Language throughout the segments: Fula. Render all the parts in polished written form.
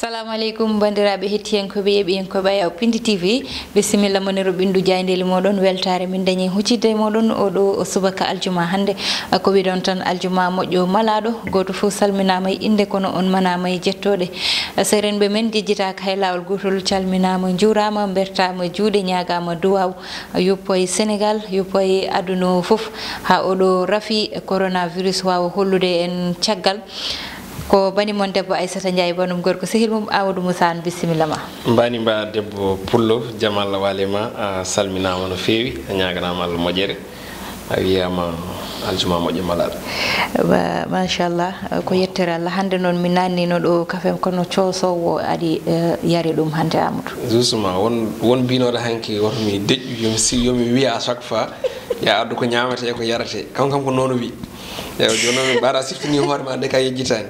Assalamu alaikum bandiraɓe hettiyankoɓe yeɓiyankoɓe yaw Pindi TV bisimilla moniro ɓindu jaydeli moɗon weltare min dañi huccidde moɗon oɗo subaka aljuma hande ko wiɗon tan aljuma moƴƴo malaɗo goto foof salminama e inde kono on manama e jettoɗe serenɓe men jejjitaka hay lawol gotol calminama jurama bertama juuɗe ñagama duwaw yoppoye Sénégal yoppoye aduna foof ha oɗo rafi coronavirus wawa hollude en caggal ko bani mon debbo Aissata Ndiaye banum gorko sehil mum Amadou Moussa bisimilla ma mbani mba debbo pullo jamal walema salminama no fewi ñaganama Allah moƴere a wiyama aljuma moƴƴo malaɗo machallah ko yettere Allah hande noon mi nannino ɗo kafe kono cosowo adi yari ɗum hande Amadou justement won mbinoɗo hanki woto mi deƴƴu yomi wiya à chaque fois ya addu ko ñamate e ko yarate kam ko nono wi eyo joni noon mbaɗa siftini hoore ma de ka yejjitani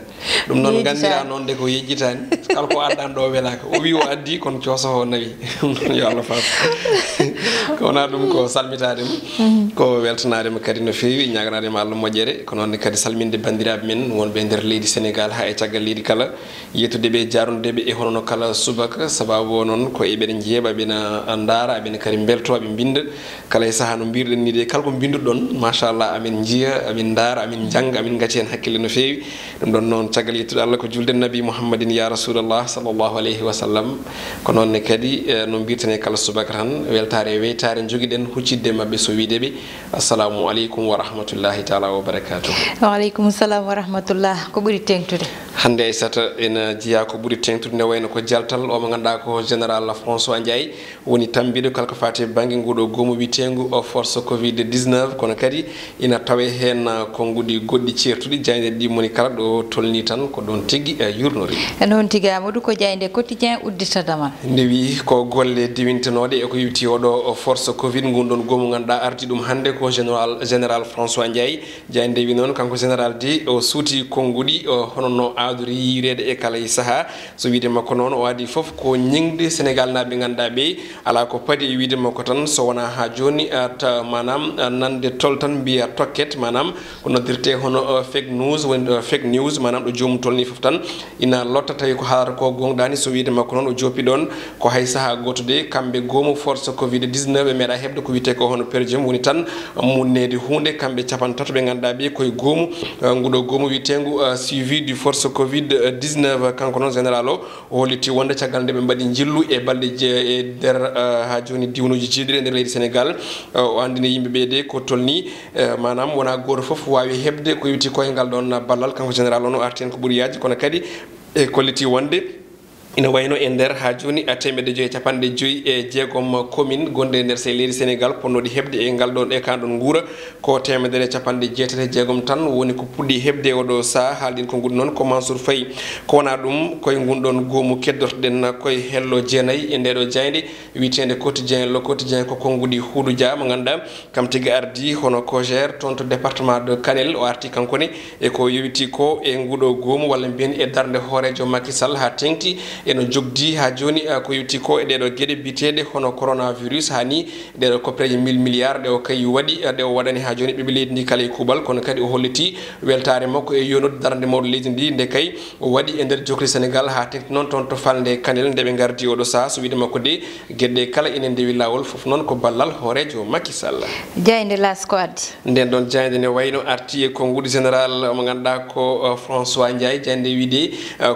ɗum noon gandira noon de ko yejjitani kala ko addani ɗo welaka o wi o addi kono cosowo nawi ɗum noon yo Allah faam ko wona ɗum ko salmitadema ko weltanadema kadi no fewi ñaganadema Allah moƴƴere ko noonne kadi salminde bandiraɓe men wonɓe e nder leydi Sénégal ha e caggal leydi kala yettudeɓe jarnudeɓe e honono kala subaka sababu o noon ko eɓeɗe jeeɓa ɓena daara eɓene kadi belto ɓe binda kala e saaha no mbirɗen ni de kala ko binduɗon machallah amin jiiya amin daara amin jangga amin gacci hen hakkille no fewi ɗum ɗon noon caggal yettude Allah ko julde nabi Muhammadin ya rasulallah sallllahu alayhi wa sallam ko noonne kadi no mbirtene kala subaka tan weltare weytare joguiɗen huccidde mabɓe so wideɓe assalamu aleykum wa rahmatullahi taala wa barakatuh. Wa aleykum salam wa rahmatullah ko ɓuuri tengtude hande Aissata ene jiiya ko ɓuuri tengtude ne wayno ko jaltal o mo ganduɗa ko général François Ndiaye woni tambiɗo kala ko fati banggue nguɗo gomo witengu force covid 19 kono kadi ina tawe hen konguɗi goɗɗi certuɗi jayde ɗi moni kala ɗo tolni tan ko ɗon tigui yurnori noon tigui Amadou ko jayde quotidien udditadamal ndewi ko golle diwintenoɗe eko yewti oɗo force covid gunɗon gomo ganduɗa ardi ɗum hande ko général François Ndiaye jayde ndewi noon kanko général de o suuti konguɗi hono no adori yirede e kala e saaha so wiide makko noon o adi foof ko ñingde Sénégal naɓe ganduɗa ɓe ala ko paadi e wiide makko tan so wona ha joni manam nande tol tan mbiya tokket manam ko noddirte hono fake news woni fake news manam ɗo jomum tolni foof tan ina lotta tawi ko haalata ko gonɗani so wiide makko noon o joppi ɗon ko hay saaha goto de kamɓe gomo force covid 19 ɓe meeɗa hebde ko wiyete ko hono perdium woni tan munnede hunde kamɓe capantato ɓe ganduɗa ɓe koye goomu nguɗo goomu wiyetengu suivi du force covid 19 kanko noon général o holliti wonde caggal nde ɓe mbaɗi jillu e balɗe e nder ha joni diwnuji jiiɗiɗi e nder leydi Sénégal o andini yimɓeɓe de ko tolni manam wona goto foof wawi hebde ko yewti koyngal ɗon ballal kanko général on o arti hen ko ɓuuri yaji kono kadi e kolliti wonde ina wayno e nder ha joni temedde joyyi capanɗe joyyi e jeegom commune gonɗe e nder leydi Sénégal ponnoɗi hebde e ngal ɗon e kanɗon guura ko temedere capanɗe jeetati jeegom tan woni ko puɗɗi hebde oɗo saaha haaldin ko nguɗi noon ko Mansour Faye ko wona ɗum koye gunɗon goomu keddortoɗen koye hello jeenayyi e ndeɗo jayde witende quotidien le quotidien ko konguɗi Houdou Dia mo ganduɗa kam tigui ardi hono cogère toon to département de Kanel o arti kankone e ko yewiti ko e nguɗo goomu walla mbiyen e darde hoorejo Macky Sall ha tengti eno jogdi ha joni ko yewti ko e ɗeɗo gueɗe biteɗe hono coronavirus hani ɗeɗo koppeje 1000 milliards ɗe o kay waɗi ɗe o waɗani ha joni ɓiɓe leydi ndi kala e kuuɓal kono kadi o holliti weltare makko e yonode darande mawɗo leydi ndi nde kay o waɗi e nder jokri Sénégal ha tengti noon toon to falde Kanel nde ɓe gardi oɗo saaha so wiide makko de gueɗe kala ene ndewi lawol foof noon ko ballal hoorejo Macky Sall jayde las ko addi nden ɗon jayde ne wayno arti e konguɗi général mo ganduɗa ko François Ndiaye jayde wiide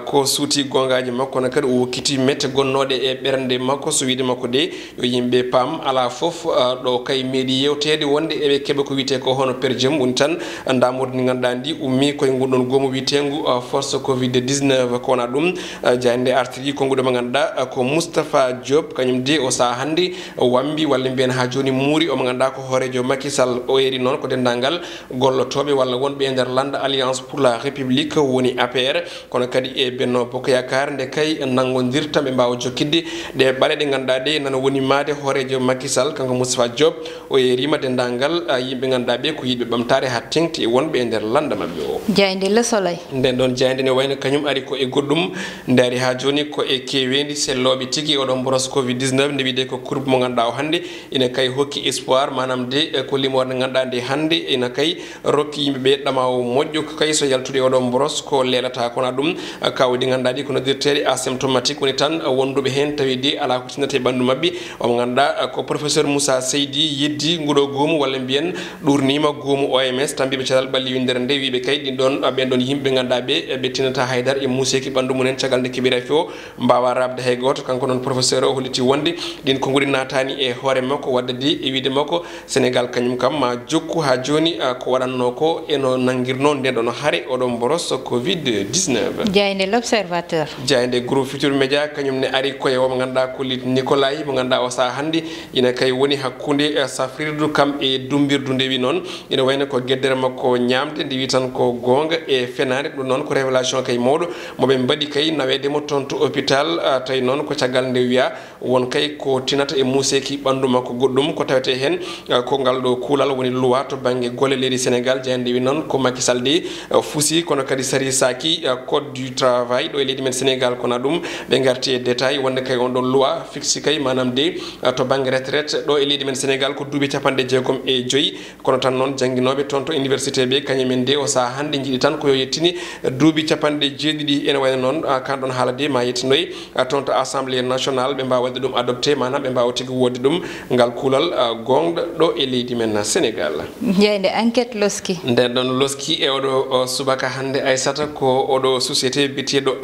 ko suuti gongaji makko no kadi o wokkiti mette gonnoɗe e ɓernde makko so wiide makko de yo yimɓe paam ala foof ɗo kay meeɗi yewtede wonde eɓe keeɓa ko wiyete ko hono perdium woni tan damourde ndi ganduɗa ndi ummi koye gunɗon goomu wiyetengu force covid 19 ko wona ɗum jayde artiri konguɗo mo ganduɗa ko Moustapha Diop kañum de o saaha hande wambi walla mbiyen ha joni muuri omo ganduɗa ko hoorejo Macky Sall o eri noon ko dendagal gollotoɓe walla wonɓe e nder lande alliance pour la république woni APR kono kadi e Benno Bokk Yakar nde kay nangodirta ɓe mbawa jokkidde ɗe ɓaɗe ɗe ganduɗa ɗe nana woni made hoorejo Macky Sall kanko Moustapha Diop o yerima dendagal yimɓe ganduɗa ɓe ko yiɗɓe ɓamtare ha tengti e wonɓe e nder landa mabɓe o jayde Le Soleil nden ɗon jayde ne wayno kañum ari ko e goɗɗum nde ari ha joni ko e kewendi selloɓe tigui oɗon boros covid 19 nde wiide ko courbe mo ganduɗa o hande ina kay hokki espoir manam de ko limorde nde ganduɗa nde hande ina kay rokki yimɓeɓe ɗamawo moƴƴo kay so yaltude oɗon boros ko lelata kono ɗum kawdi ganduɗa ɗi ko noddirteɗe ASM asymptomatique woni tan wonduɓe hen tawi de ala ko tinata e ɓandu mabɓe omo ganduɗa ko professeur Moussa Seydi yeddi nguɗo goomu walla mbiyen ɗurnima goomu OMS tan mbiɓe calal ɓalli windere nde wiɓe kay ɗin ɗon ɓen ɗon yimɓe ganduɗa ɓe tinata haydara e museki ɓandu mumen caggal nde keɓira fo mbawa rabde hay goto kanko noon professeur o holliti wonde ɗin ko nguuri natani e hoore makko wadde de e wiide makko Sénégal kañum kam ma jokku ha joni ko waɗanno ko eno nanguirno nden ɗon haare oɗon boros Covid-19 jayde l'observateur jayde groupe Futur Média kañum ne ari koye omo ganduɗa kollit Nicolay mo ganduɗa o saha hande ina kay woni hakkude safrirdu kam e dumbirdu ndewi noon ina wayno ko gueddere makko ñamde nde wi tan ko gonga e fenade ɗum noon ko révélation kay mawɗo moɓe mbaɗi kay nawedemo toon to hôpital tawi noon ko caggal nde wiya won kay ko tinata e museki ɓandu makko goɗɗum ko tawete hen ko ngal ɗo kuulal woni loi to banggue golle leydi Sénégal jeyande wi noon ko Macky Sall de fuusi kono kadi sari saki code du travail ɗo e leydi men Sénégal kono ɗum ɓe garti e détail wonde kay on ɗon loi fixe kay manam de to banggue retraite ɗo e leydi men Sénégal ko duuɓi 65 kono tan noon jangguinoɓe toon to université ɓe kañumen de o saha hande jiiɗi tan ko yo yettini duuɓi 70 ene wayno noon kan ɗon haala de ma yettinoyi toon to assemblée nationale ɓe mbawa wadde ɗum adopté manam ɓe mbawa tigui wodde ɗum ngal kuulal gonɗo ɗo e leydi men Sénégal jeyde enquête loski nden ɗon loski e oɗo subaka hande Aissata ko oɗo société biteɗo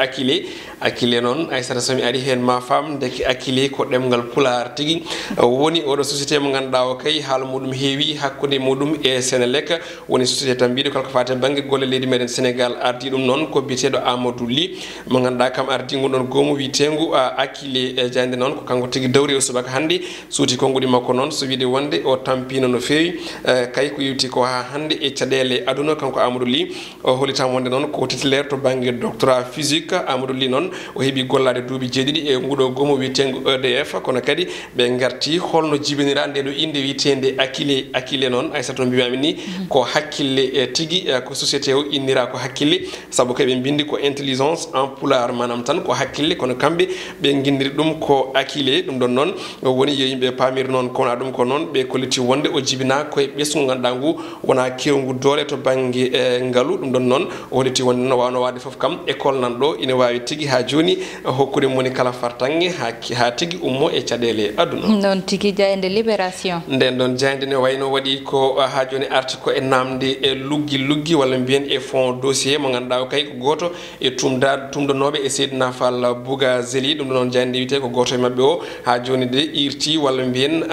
Akile noon Aissata somi ari hen ma fam deke Akile ko ɗemgal pular tigui woni oɗo société mo ganduɗa o kay haala muɗum heewi hakkude muɗum e Sénélec woni société tan mbiɗo kalko fate banggue golle leydi meɗen Sénégal ardi ɗum noon ko biteɗo Amadou Ly mo ganduɗa kam ardi gonɗon goomu witengu Akile jande noon ko kanko tigui dawri o subaka hande suuti konngudi makko noon so wiide wonde o tampino no fewi kay ko yewti ko ha hande e caɗele aduna kanko Amadou Ly o hollitama wonde noon ko titulaire to banggue doctorat physique Amadou Ly noon o heeɓi gollade duuɓi jeeɗiɗi e nguɗo goomu witengu EDF kono kadi ɓe garti holno jibinira nde ɗo inde witende Akile noon Aissata mbimami ni ko hakkille tigui ko société o innira ko hakkille saabu kay ɓe bindi ko intelligence en pular manam tan ko hakkille kono kamɓe ɓe guindiri ɗum ko Akile ɗum ɗon noon woni yo yimɓe pamir noon kowona ɗum ko noon ɓe kolliti wonde o jibina koye ɓesgu ganduɗa ngu wona kewgu doole to banggue ngaalu ɗum ɗon noon o holliti wonde no wawno wade foof kam école nan ɗo ina wawi tigui ha joni hokkude moni kala fartangue ha tigui ummo e caɗele aduna noon tigui jayde libération nden ɗon jayde ne wayno waɗi ko ha joni arti ko e namde e luggi walla mbiyen e fond dossier mo ganduɗa o kay ko goto e tumdanoɓe e Seydina Fall Bougazeli ɗum ɗon noon jayde wiyete ko goto e mabɓe o ha joni de irti walla mbiyen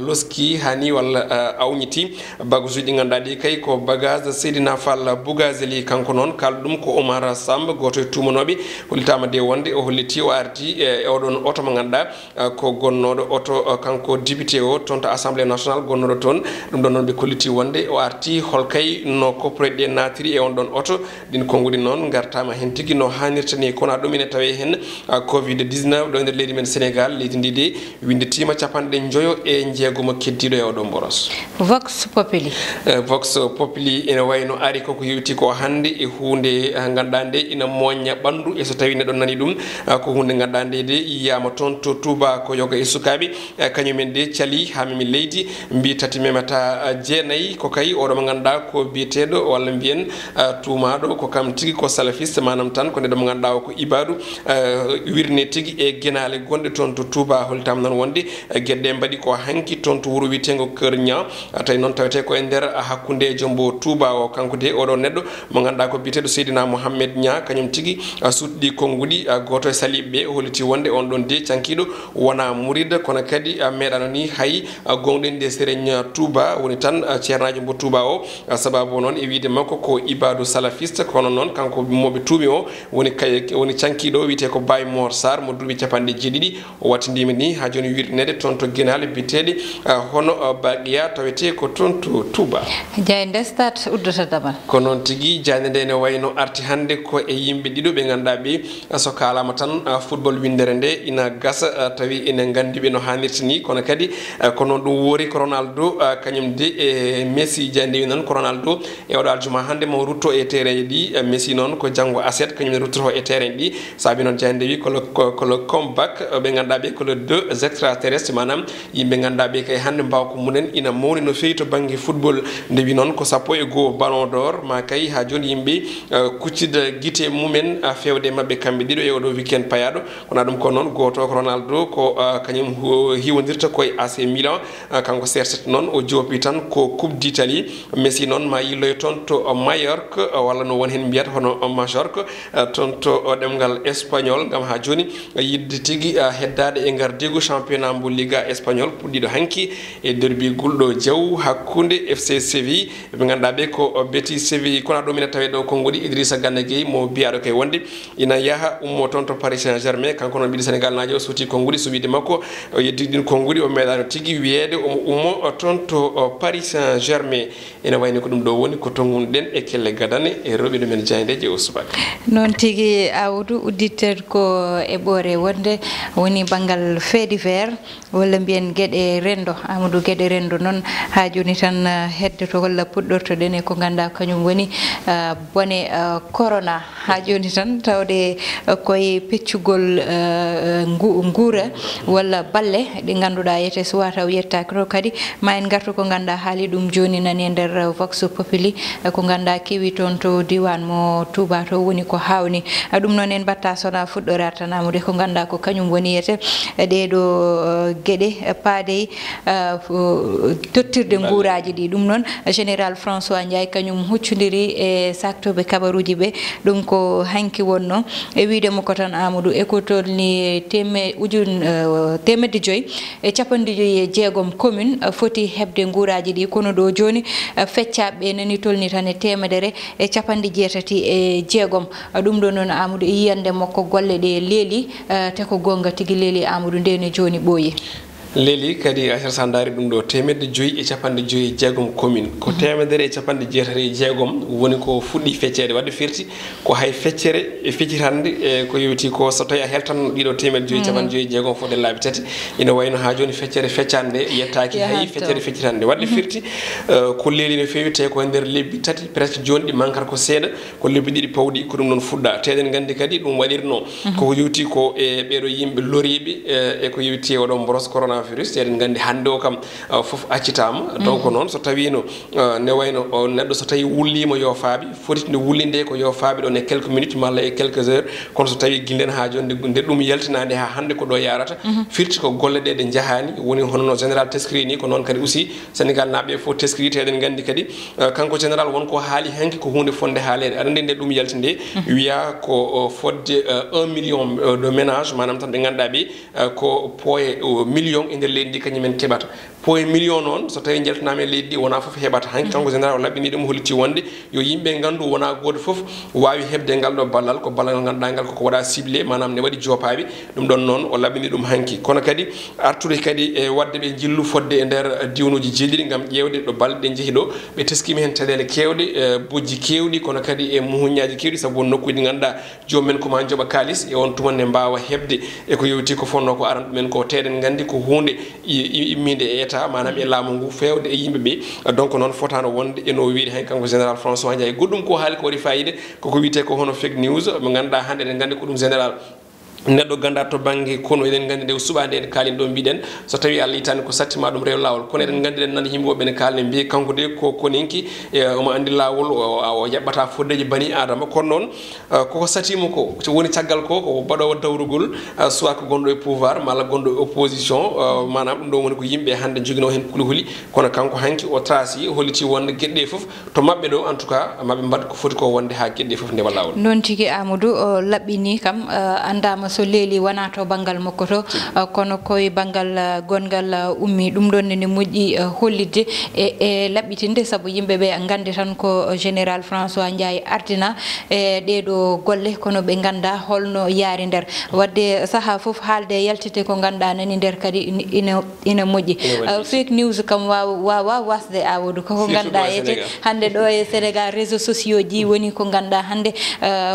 loski hani walla awñiti bagage uji ɗi ganduɗa ɗi kay ko bagage Seydina Fall Bougazeli kanko noon kalɗum ko Oumar Samba goto e tumanoɓe hollitama de wonde o holliti o arti e oɗon oto mo ganduɗa ko gonnoɗo oto kanko député o toon to assemblée nationale gonnoɗo toon ɗum ɗon noon ɓe kolliti wonde o arti holkay no coproɗe ɗe natiri e on ɗon oto ɗin konngudi noon gartama hen tigui no hannirta ni kono ɗum ene tawe hen Covid-19 ɗo nder leydi men Sénégal leydi ndi de windetima 50 e jeegomo keddiɗo e oɗon boros Vox Populi ene wayno ari koko yewti ko hande e hunde ganduɗa nde ina moña ɓandu e so tawi neɗɗo nani ɗum ko hunde ganduɗa nde de yiyama toon to Touba ko yoga e sukaɓe kañumen de caali ha memi leydi mbi tati memata jeenayyi ko kay oɗo mo ganduɗa ko biyeteɗo walla mbiyen tumaɗo ko kam tigui ko salafiste manam tan ko neɗɗo mo ganduɗa o ko ibadu wirne tigui e guenale gonɗe toon to Touba hollitama noon wonde gueɗɗe mbaɗi ko hanki toon to wuuro witego Keur Niang tawi noon tawete ko e nder hakkude jombo Touba o kanko de oɗo neɗɗo mo ganduɗa ko biyeteɗo Seydina Mohamed Niang kañum tigui sutɗi konngudi goto e saliɓeɓe holliti wonde on ɗon de cankiɗo wona mouride kono kadi meeɗano ni hay gonɗen nde Serigne Touba woni tan ceernajo mbo Touba o sababu noon e wiide makko ko ibadu salafiste kono noon kanko moɓe tuumi o woni cankiɗo wiyete ko Baye Mor Sarr mo duuɓi 70 o wattidima ni ha joni wirnede toon to guenale biteɗe hono Baqiya tawete ko toon to Touba jayde stade uddata damal ko noon tigui jande nde ne wayno arti hande ko e yimɓe ɗiɗo ɓe ganduɗa ɓe so kalama tan football windere nde ina gasa tawi ene gandiɓe no hannirta ni kono kadi ko noon ɗum woori ko Ronaldo kañum de e Messi jande noon ko Ronaldo e oɗo aljuma hande mo rutto e terrain ɗi Messi noon ko janggo aset kañum ruttoto e terrain ɗi saabi noon jande wi ko le comeback ɓe ganduɗa ɓe ko le 2 extraterrestre manam yimɓe ganduɗa ɓe kay hande mbaw ko munen ina mawni no fewi to banggue football ndewi noon ko 101 ballon d'or ma kay ha joni yimɓe kuccida guite mumen fewde mabɓe kamɓe ɗiɗo e oɗo oɗo weekend payaɗo kono ɗum ko noon goto ko Ronaldo ko kañum hiwodirta koye AC Milan kanko CR7 noon o joopi tan ko coupe d'Italie Messi noon ma yilloy toon to Mallorca walla no won hen mbiyata hono Majorque toon to ɗemgal espagnol gam ha joni yidde tigui heddade e gardigu championnat mbo Liga espagnol puɗɗiɗo hanki e derby gulɗo jaw hakkude FC Séville ɓe ganduɗa ɓe ko Betis Séville kono ɗo mine tawe ɗo konngoli Idrissa Gana Gueye mo biyaɗo koye wonde ina yaaha ummo toon to Paris Saint-Germain kanko noon ɓiɗo Sénégal najo o suuti konnguli so wiide makko o yeddiɗin konnguli o meeɗano tigui wiyede omo ummo toon to Paris Saint-Germain ene wayni ko ɗum ɗo woni ko tongunɗen e kelle gadane e rewɓe men jayndeje o subaka noon tigui Amadou udditted ko e ɓoore wonde woni banggal fait divers walla mbiyen gueɗe rendo Amadou gueɗe rendo noon ha joni tan heddoto walla puɗɗortoɗen e ko ganduɗa kañum woni bone corona ha joni tan tawde koye peccugol guura walla balle ɗi ganduɗa yete suwa taw yettaki to kadi ma en gartu ko ganduɗa haali ɗum joni nani e nder Vox Populi ko ganduɗa kewi toon to diwan mo Touba to woni ko hawni ɗum noon en batta sona fuɗɗorade tan Amadou ko ganduɗa ko kañum woni yete ɗeɗo gueɗe paadey tottirde guuraji ɗi ɗum noon général François Ndiaye kañum huccodiri e saktoɓe kabaruji ɓe ɗum ko hanki wonno e widemo ko tan Amadou e ko tolni temedde joyyi e capanɗe joyyi e jeegom commune foti hebde guuraji ɗi kono ɗo joni feccaɓe nani tolni tan e temedere e capanɗe jeetati e jeegom ɗum ɗo noon Amadou e yiyande makko golle ɗe leeli te ko gonga tigui leeli Amadou ndene joni ɓooyi leeli kadi a sa daari ɗum ɗo temedde joyyi e capanɗe joyyi e jeegom commune ko temedere e capanɗe jeetati e jeegom woni ko fuɗɗi feccede wadde firti ko hay feccere e feccitande e ko yewti ko so tawi a heltan ɗiɗo temedde joyyi capanɗe joyyi e jeegom fodde laabi tati ina wayno ha joni feccere feccande yettaki hay feccere feccitande wadde firti ko leeli no fewi te ko nder lebbi tati presque joni ɗi mankata ko seeɗa ko lebbi ɗiɗi pawɗi ko ɗum noon fuɗɗa teɗen gandi kadi ɗum waɗirno koko yewti ko e ɓeɗo yimɓe loriɓe e ko yewti oɗon boros corona virus eɗen gandi hande o kam foof accitama donc noon so tawino ne wayno neɗɗo so tawi wullima yo faaɓi foti nde wullinde ko yo faaɓi ɗon e quelques minutes malla e quelques heures kono so tawi guillen ha joni nde ɗum yaltinade ha hande ko ɗo yarata firti ko golle ɗe ɗe jahani woni hono no général teskri ni ko noon kadi aussi Sénégal naɓe fof teskri te eɗen gandi kadi kanko général wonko haali hanki ko hunde fonde haalede aɗa nde ɗum yaltinde wiya ko fodde 1 million de ménage manam tan ɓe ganduɗa ɓe ko poye million e nder leydi ndi kañumen keɓata poye million noon so tawi jaltinama e leydi ɗi wona foof heɓata hanki kanko général o laɓɓini ɗum holliti wonde yo yimɓe gandu wona goto foof wawi hebde ngal ɗo ballal ko ballal ngal ganduɗa ngal koko waɗa ciblé manam ne waɗi jopaɓe ɗum ɗon noon o laɓɓini ɗum hanki kono kadi artude kadi e wadde ɓe jillu fodde e nder diwnuji jelliɗi gam ƴewde ɗo balɗe ɗe jeehi ɗo ɓe teskima hen caɗele kewɗe bojji kewɗi kono kadi e muhuñaji kewɗi saabu won nokkuji ɗi ganduɗa jomumen koma jooɓa kalis e on tuman ne mbawa hebde eko yewti ko fonno ko aran ɗumen ko teɗen gandi ko hunde immide e état manam e laamu ngu fewde e yimɓeɓe donc noon fotano wonde eno wiide hen kanko général François Ndiaye goɗɗum ko haali ko waɗi fayida koko wiyete ko hono fake news ɓe ganduɗa hande eɗen gandi ko ɗum général neɗɗo ganda to banggue kono eɗen gandi nde suɓade en kalin ɗo mbiɗen so tawi Allah yitani ko sattima ɗum rew lawol kono eɗen gandi ɗen nani yimɓeɓe ne kalne mbi kanko de ko koninki omo andi lawol o yaɓɓata foddeji bani adama kono noon koko satimo ko woni caggal ko ko baɗowo dawrugol soit ko gonɗo e pouvoir malla gonɗo e opposition manam ɗum ɗo woni ko yimɓe hande joguino hen kulihuli kono kanko hanki o traci holliti wonde gueɗɗe foof to mabɓe ɗo en tout cas mabɓe mbaɗ ko foti ko wonde ha gueɗɗe foof ndewa lawol non tigui Amadou laɓɓini kam andama so leeli wona to banggal makko to kono koye banggal gongal ummi ɗum ɗon ne moƴƴi hollidde e laɓɓitinde saabu yimɓeɓe gandi tan ko général François Ndiaye ardina e ɗeɗo golle kono ɓe ganda holno yaari nder wadde saaha foof haalde yaltite ko ganduɗa nani nder kadi ina moƴƴi fake news kam wawa wasde Amadou koko ganduɗa yete hande ɗo e Sénégal réseaux sociaux ji woni ko ganduɗa hande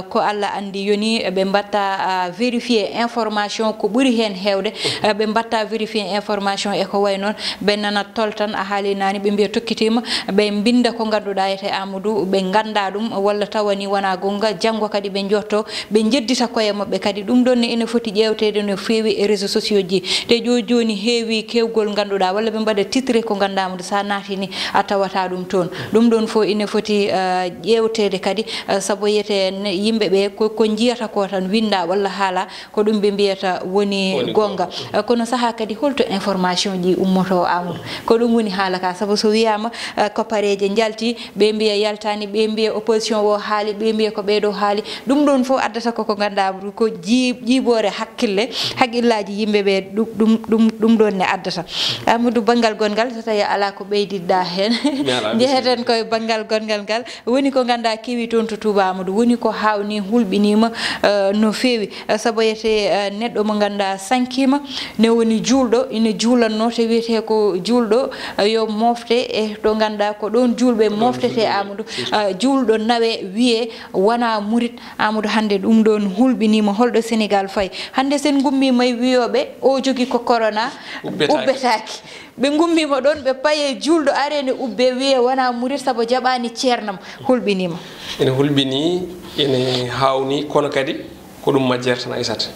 ko Allah andi yoni ɓe mbatta vérifier vérifier information ko ɓuri hen hewde ɓe mbatta vérifier information e ko way non ɓe nana toltan a haali nani ɓe mbiya tokkitima ɓe binda ko ganduɗa ete Amadou ɓe ganda ɗum walla tawani wona gonga janggo kadi ɓe jotto ɓe jeddita koye mabɓe kadi ɗum ɗon ne ene foti ƴewtede no fewi e réseaux sociaux ji te joni heewi kewgol ganduɗa walla ɓe mbaɗa titré ko ganda Amadou sa natini a tawata ɗum toon ɗum ɗon fo ene foti ƴewtede kadi saabu yiyete yimɓeɓe ko jiyata ko tan winda walla haala ko ɗum ɓe mbiyata woni gonga kono saaha kadi holto information ji ummoto Amadou ko ɗum woni haala ka saabu so wiyama koppareje jalti ɓe mbiya yaltani ɓe mbiya opposition o haali ɓe mbiya ko ɓeɗo haali ɗum ɗon fof addata koko ganda ko jiibore haqqillaji yimɓeɓe ɗum ɗon ne addata Amadou banggal gongal so tawi ala ko ɓeydidɗa hen jeheten koye banggal gongal ngal woni ko ganda kewi toon to Touba Amadou woni ko hawni hulɓinima no fewi saabu yete neɗɗo mo ganda sankima ne woni julɗo ina juulanno te wiyete ko julɗo yo mofte e to ganda ko ɗon julɓe moftete Amadou julɗo nawe wiye wona murit Amadou hande ɗum ɗon hulɓinima holɗo Sénégal fayi hande sen gummima e wiyoɓe o jogui ko corona ubbetaki ɓe gummima ɗon ɓe paye julɗo arene ubbe wiye wona murit saabu jaɓani ceernam hulɓinima ene hulɓini ene hawni kono kadi ko ɗum majjere tan aysata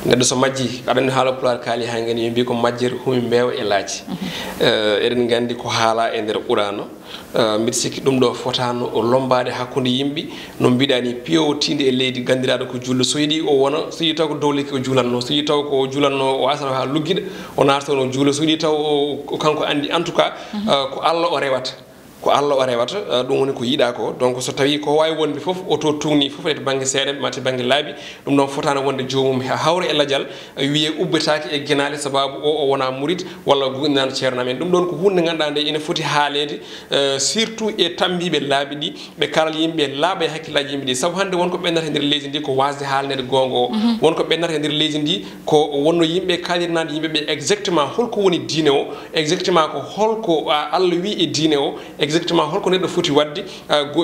neɗɗo so majji aɗa andi haala Pulaar kaali ha ngeni mbi ko majjere humi mbewa e laaji eɗen gandi ko haala e nder Qur'ano mbiɗa sikki ɗum ɗo fotano o lombade hakkude yimɓe no mbiɗani pewtinde e leydi gandiraɗo ko julɗo so yiiɗi o wona so yiiɗi taw ko dow lekki ko juulanno so yiiɗi taw ko juulanno o asata ha lugguiɗa o nartono juulo so yiiɗi taw o kanko andi en tout cas ko Allah o rewata ko Allah o rewata ɗum woni ko yiɗa ko donc so tawi ko wawi wonde foof oto tugni foof e banggue seeɗa mate banggue laabi ɗum ɗon fotano wonde jomum hawre e ladial wiye ubbetaki e guenale sababu o wona murid walla gunnano ceernam en ɗum ɗon ko hunde ganduɗa nde ene foti haalede surtout e tambiɓe laabi ɗi ɓe kalal yimɓe laaɓa e hakkillaji yimɓe ɗi saabu hande wonko ɓennata e nder leydi ndi ko wasde haalnede gonga o wonko ɓennata e nder leydi ndi ko wonno yimɓe kalirnade yimɓeɓe exactement holko woni diine o exactement ko holko Allah wi e diine o exactement holko neɗɗo foti wadde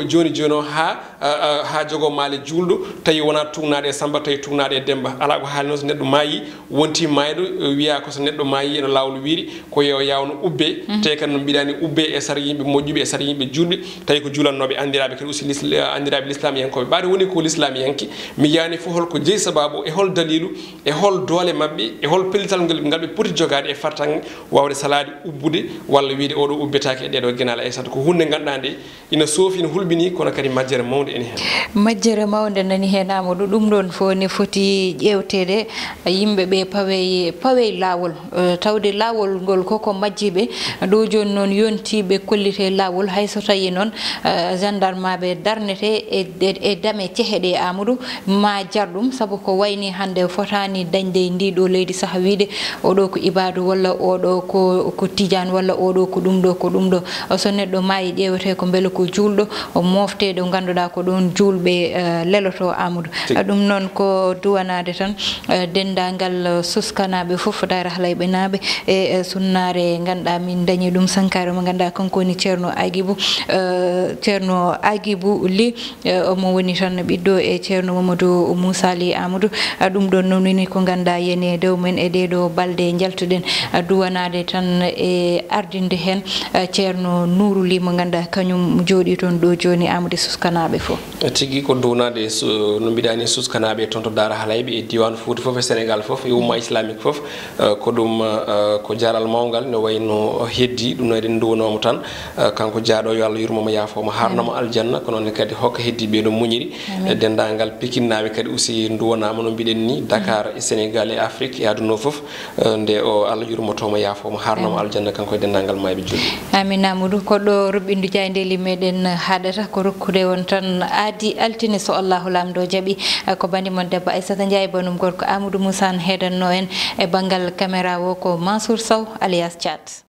joni joni o ha jogo maale julɗo tawi wona tugnaɗe e Samba tawi tugnaɗe e Demba ala ko haalno so neɗɗo maayi wonti mayɗo wiya ko so neɗɗo maayi eno lawol wiiri ko yo yawno ubbe tawi kadi no mbiɗani ubbe e sara yimɓe moƴƴuɓe e sara yimɓe julɓe tawi ko juulannoɓe andiraɓe kadi aussi andiraɓe l'islam yankoɓe ɓaade woni ko l'islam yanki mi yani fof holko jeeyi sababu e hol dalilu e hol doole mabɓe e hol pellital ngal ɓe poti jogade e fartange wawde salade ubbude walla wiide oɗo ubbetake e ɗeɗo guenal aysata ko hunde ganduɗa nde ina soofi ina hulɓini kono kadi majjere mawde ene hen majjere mawde nani hen Amadou ɗum ɗon fo ne foti ƴewtede yimɓeɓe pawe lawol tawde lawol ngol koko majjiɓe ɗo joni noon yontiɓe kollite lawol hayso tawi noon gendarme ɓe darnete e dame ceheɗe Amadou ma jarɗum saabu ko wayni hande fotani dañde ndiɗo leydi saaha wiide oɗo ko ibadu walla oɗo ko tidiane walla oɗo ko ɗum ɗo ko ɗum ɗo so neɗɗo maayi ƴewete ko beele ko julɗo o moftede ganduɗa ko ɗon julɓe leloto Amadou ɗum noon ko duwanade tan dendagal suskanaɓe foof dayra halayɓe naaɓe e sunnare ganduɗa min dañi ɗum sankare mo ganduɗa kanko woni ceerno Agibou Ly omo woni tan ɓiɗɗo e ceerno Mamadou Moussa Ly Amadou ɗum ɗon noon woni ko ganduɗa yene dow men e ɗeɗo balɗe jaltuɗen duwanade tan e ardinde hen ceerno Nourou Ly mo ganduɗa kañum jooɗi toon ɗo joni Amadou suskanaɓe fof tigui ko duwnade no mbiɗani suskanaɓe toon to Daara Halayɓe e diwan Fouta foof e Sénégal foof e umma islamique foof ko ɗum ko jaral mawgal ne wayno heddi ɗum no eɗen duwanomo tan kanko jaaɗo yo Allah yurmomo yaafomo harnamo aljanna ko noon kadi hokka heddiɓe no muñiri dendagal pikinnaɓe kadi aussi duwanama no mbiɗen ni Dakar e Sénégal e Afrique e aduna foof nde o Allah yurmotomo yaafomo harnamo aljanna kanko e dendagal mayɓe julɓe amin Amadou ko ɗo ruɓɓindu jayndeli meɗen haɗata ko rokkude won tan aadi altine so Allahu lamdo jaaɓi ko bandimon debbo Aissata Ndiaye banum gorko Amadou Moussa heedanno en e banggal caméra o ko Mansour Sow alias Thiat